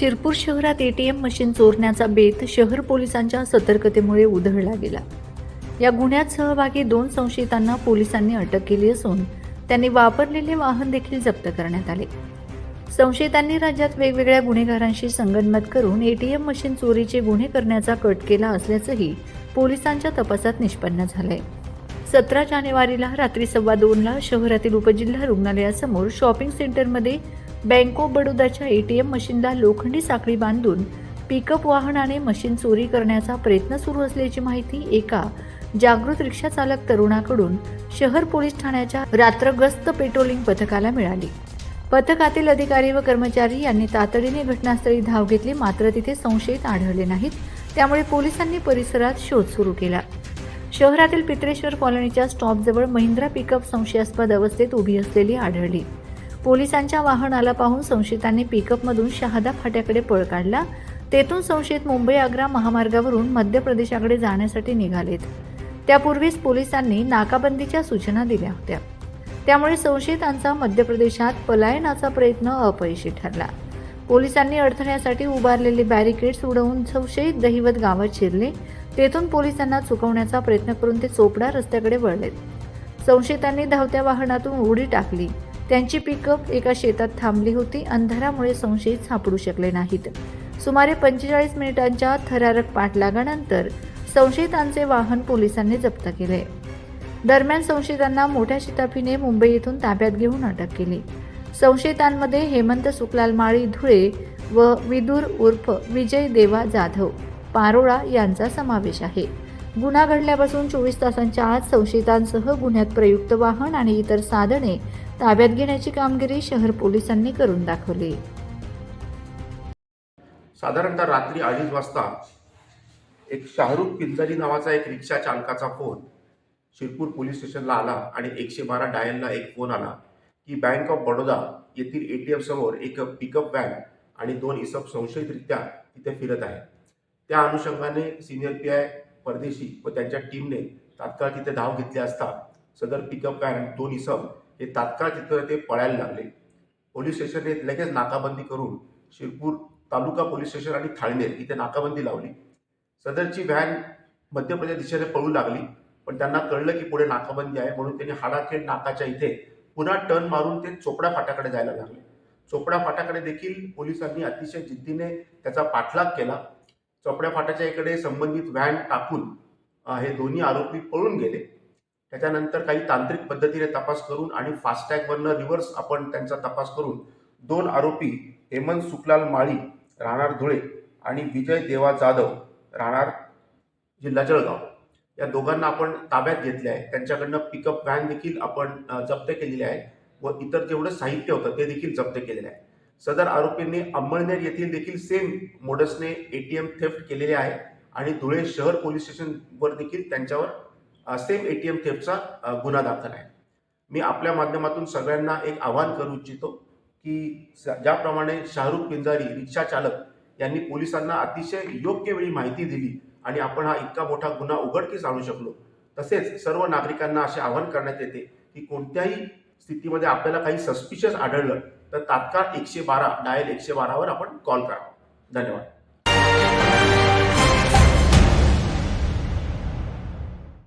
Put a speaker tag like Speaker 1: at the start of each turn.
Speaker 1: शिरपूर शहरात ATM machine चोरण्याचा बेत शहर पोलिसांच्या सतर्कतेमुळे उधळला गेला। या गुन्ह्यात सहभागी 2 संशयितांना पोलिसांनी अटक केली असून त्यांनी वापरलेले वाहन देखील जप्त करण्यात आले। संशयितांनी राज्यात वेगवेगळ्या गुन्हेगारांशी संगनमत करून एटीएम मशीन चोरीचे गुन्हे करण्याचा कट केला असल्याचंही पोलिसांच्या तपासात निष्पन्न झालंय। 17 जानेवारीला रात्री 2:15 शहरातील उपजिल्हा रुग्णालयासमोर शॉपिंग सेंटरमध्ये बँक ऑफ बडोदाच्या एटीएम मशीनला लोखंडी साखळी बांधून पिकअप वाहनाने मशीन चोरी करण्याचा प्रयत्न सुरू असल्याची माहिती एका जागृत रिक्षा चालक तरुणाकडून शहर पोलीस ठाण्याच्या रात्रगस्त पेट्रोलिंग पथकाला मिळाली। पथकातील अधिकारी व कर्मचारी यांनी तातडीने घटनास्थळी धाव घेतली, मात्र तिथे संशयित आढळले नाहीत। त्यामुळे पोलिसांनी परिसरात शोध सुरू केला। शहरातील पित्रेश्वर कॉलनीच्या स्टॉपजवळ महिंद्रा पिकअप संशयास्पद अवस्थेत उभी असलेली आढळली। पोलिसांच्या वाहनाला पाहून संशयितांनी पिकअपमधून शहादा फाट्याकडे पळ काढला। तेथून संशयित मुंबई-आग्रा महामार्गावरून मध्य प्रदेशाकडे जाण्यासाठी निघालेत। त्यापूर्वीच पोलिसांनी नाकाबंदीच्या सूचना दिल्या होत्या। त्यामुळे संशयितांचा मध्य प्रदेशात पलायनाचा प्रयत्न अपयशी ठरला। पोलिसांनी अडथळ्यासाठी उभारलेले बॅरिकेड्स उडवून संशयित दहिवत गावात शिरले। तेथून पोलिसांना चुकवण्याचा प्रयत्न करून ते चोपडा रस्त्याकडे वळलेत। संशयितांनी धावत्या वाहनातून उडी टाकली। त्यांची पिकअप एका शेतात थांबली होती। अंधारामुळे संशयित सापडू शकले नाहीत। सुमारे 45 मिनिटांच्या थरारक पाठलागानंतर संशयितांचे वाहन पोलिसांनी जप्त केले। दरम्यान संशयितांना मोठ्या शिताफीने मुंबई येथून ताब्यात घेऊन अटक केली। संशयितांमध्ये हेमंत सुखलाल माळी धुळे व विदुर उर्फ विजय देवा जाधव पारोळा यांचा समावेश आहे। गुन्हा घडल्यापासून 24 तासांच्या आत संशयितांसह गुन्ह्यात प्रयुक्त वाहन आणि इतर साधने ताब्यात घेण्याची कामगिरी शहर पोलिसांनी करून दाखवली।
Speaker 2: साधारणतः रात्री 2:30 वाजता एक शाहरुख पिंजारी नावाचा एक रिक्षा चालकाचा फोन शिरपूर पोलीस स्टेशनला आला आणि 112 डायलला एक फोन आला की बँक ऑफ बडोदा येथील एटीएम समोर एक पिकअप व्हॅन आणि 2 इसम संशयितरित्या तिथे फिरत आहे। त्या अनुषंगाने सिनियर पीआय परदेशी व त्यांच्या टीमने तात्काळ तिथे धाव घेतली असता सदर पिकअप व्हॅन आणि 2 इसम हे तात्काळ तिथे ते पळायला लागले। पोलीस स्टेशनने लगेच नाकाबंदी करून शिरपूर तालुका पोलीस स्टेशन आणि थाळनेर इथे नाकाबंदी लावली। सदरची व्हॅन मध्य प्रदेश दिशेने पळू लागली, पण त्यांना कळलं की पुढे नाकाबंदी आहे, म्हणून त्यांनी हाडाखेड नाकाच्या इथे पुन्हा टर्न मारून ते चोपडा फाट्याकडे जायला लागले। चोपडा फाट्याकडे देखील पोलिसांनी अतिशय जिद्दीने त्याचा पाठलाग केला। चोपडा फाट्याच्या इकडे संबंधित व्हॅन टाकून हे दोन्ही आरोपी पळून गेले। त्याच्यानंतर काही तांत्रिक पद्धतीने तपास करून आणि फास्टॅगवरनं रिव्हर्स आपण त्यांचा तपास करून 2 आरोपी हेमंत सुखलाल माळी राहणार धुळे आणि विजय देवा जाधव राहणार जिल्हा जळगाव या दोघांना आपण ताब्यात घेतले आहे। त्यांच्याकडनं पिकअप व्हॅन देखील आपण जप्त केलेली आहे व इतर जेवढं साहित्य होतं ते देखील जप्त केलेले आहे। सदर आरोपींनी अंमळनेर येथील देखील सेम मोडसने एटीएम थेफ्ट केलेले आहे आणि धुळे शहर पोलीस स्टेशनवर देखील त्यांच्यावर सेम एटीएम थेफ्टचा गुन्हा दाखल आहे। मी आपल्या माध्यमातून सगळ्यांना एक आवाहन करू इच्छितो की ज्याप्रमाणे शाहरुख पिंजारी रिक्षा चालक यांनी पोलिसांना अतिशय योग्य वेळी माहिती दिली आणि आपण हा इतका मोठा गुन्हा उघडकीस आणू शकलो, तसेच सर्व नागरिकांना असे आवाहन करण्यात येते की कोणत्याही स्थितीमध्ये आपल्याला काही सस्पिशियस आढळलं तर तात्काळ 112 डायल 112 वर आपण कॉल करावा। धन्यवाद।